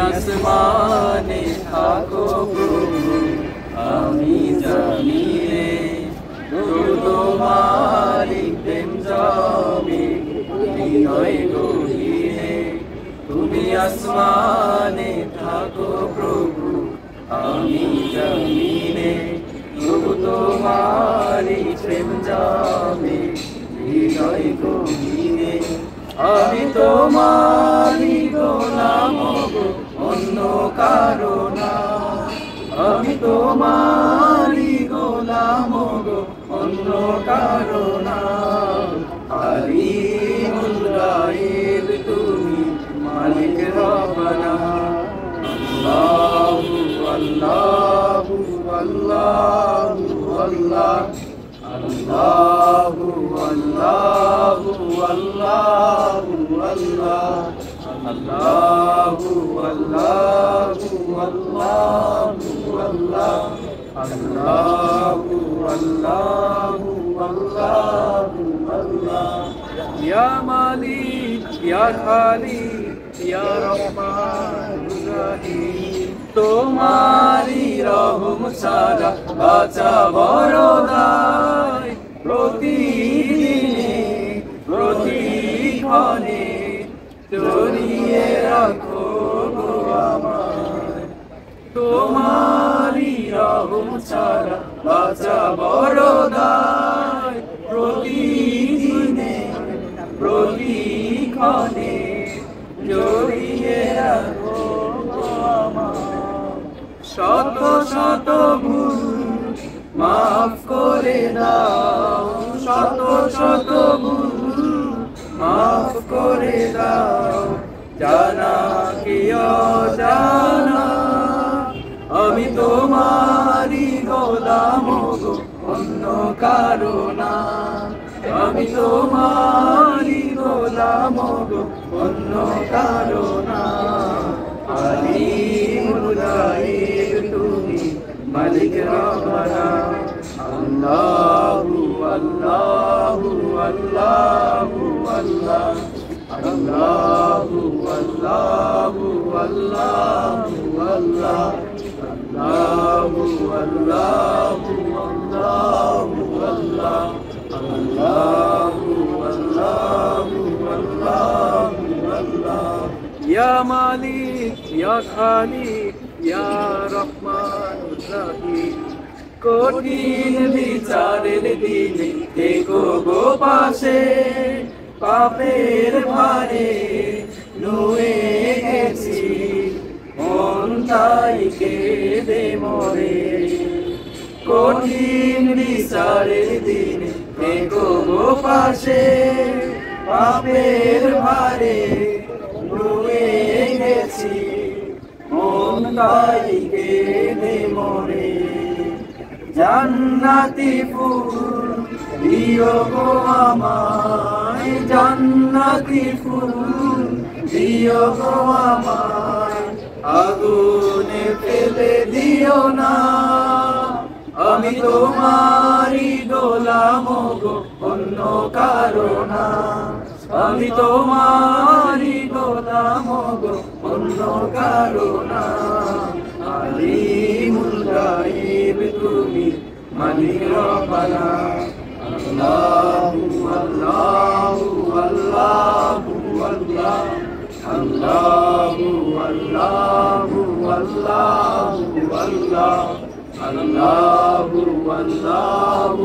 আসমানে থাকো প্রভু আমি জানিয়ে তোমারি প্রেম জমে হৃদয় গভীরে তুমি আসমানে থাকো প্রভু আমি জানিয়ে তোমারি প্রেম জমে হৃদয় গভীরে আমি তোমারি গোলাম গো অন্য কারো না আমি তোমারি গোলাম গো অন্য কারো না আলিমুল গায়েব তুমি মালিক রব্বানা আল্লাহু আল্লাহু আল্লাহু আল্লাহ Allahu Allahu Allahu Allah Allahu Allahu Allahu Allah Allahu Allahu Allahu Allah Ya Malik Ya Khalik Ya Rahman Rahim তোমারি রহম ছাড়া বাঁচা বড় দায় প্রতিদিনে প্রতিক্ষণে জড়িয়ে রাখো গো আমায় তোমারি রহম ছাড়া বাঁচা বড় দায় প্রতিদিনে প্রতিক্ষণে জড়িয়ে রাখো গো আমায় শত শত ভুল মাফ করে দাও শত শত ভুল মাফ করে দাও জানা কি অজানা আমি তোমারি গোলাম গো অন্য কারো না আমি তোমারি গোলাম গো অন্য কারো না আলিমুল গায়েব তুমি মালিক রব্বানা আল্লাহু আল্লাহু আল্লাহু আল্লাহ আল্লাহু আল্লাহু আল্লাহু আল্লাহ আল্লাহু আল্লাহু আল্লাহু আল্লাহ আল্লাহু আল্লাহু আল্লাহু আল্লাহ ইয়া মালিক ইয়া খালিক ইয়া রহমান রহিম কঠিন বিচারের দিনে দেখো গো পাশে পাপের ভারে নুয়ে গেছি মন তাই কেঁদে মরে কঠিন বিচারের দিনে দেখো গো পাশে পাপের ভারে নুয়ে গেছি মন তাই কেঁদে মরে জান্নাতি ফুল দিও গো আমায় জান্নাতি ফুল দিও গো আমায় আগুনে ফেলে দিও না আমি তোমারি গোলাম গো অন্য কারো না আমি তোমারি গোলাম গো অন্য কারো না আলিমুল গায়েব তুমি মালিক রব্বানা আল্লাহু আল্লাহু আল্লাহু আল্লাহ আল্লাহু আল্লাহু আল্লাহু আল্লাহ আল্লাহু আল্লাহু